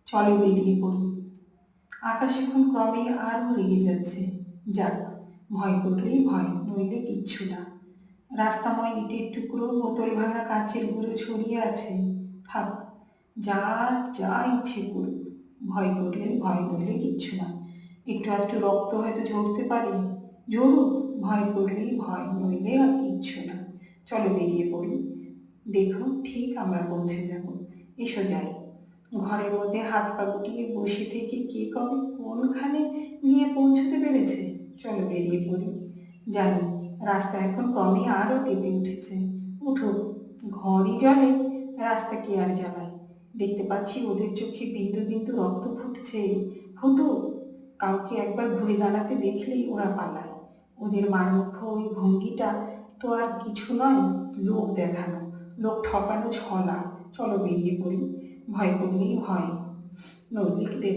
চলো বেরিয়ে পড়ি। আকাশ এখন ক্রমে আরও রেগে যাচ্ছে। যাক, ভয় করলেই ভয়, নইলে কিচ্ছু না। রাস্তাময় ইটের টুকরো, বোতল ভাঙা, কাঁচের গুঁড়ো ছড়িয়ে আছে। থাক, যা যা ইচ্ছে করুক। ভয় করলেই ভয়, নইলে কিচ্ছু না। একটু আধটু রক্ত হয়তো ঝরতে পারে, ঝরুক। ভয় করলেই ভয়, নইলে আর কিচ্ছু না। চলো বেরিয়ে পড়ি। দেখো, ঠিক আমরা পৌঁছে যাব। এসো যাই। ঘরের মধ্যে হাত পা গুটিয়ে বসে থেকে কে কবে কোনখানে গিয়ে পৌঁছতে পেরেছে। চলো বেরিয়ে পড়ি। জানি রাস্তা এখন ক্রমে আরও তেতে উঠেছে। উঠুক, ঘরই জলে, রাস্তা কি আর জ্বালায়। দেখতে পাচ্ছি ওদের চোখে বিন্দু বিন্দু রক্ত ফুটছে। ফুটুক। কাউকে একবার ঘুরে দাঁড়াতে দেখলেই ওরা পালায়। ওদের মারমুখো ওই ভঙ্গিটা তো আর কিছু নয়, লোক দেখানো, লোক ঠকানো ছলা। চলো বেরিয়ে পড়ি। ভয় করলেই ভয়, নইলে দেখো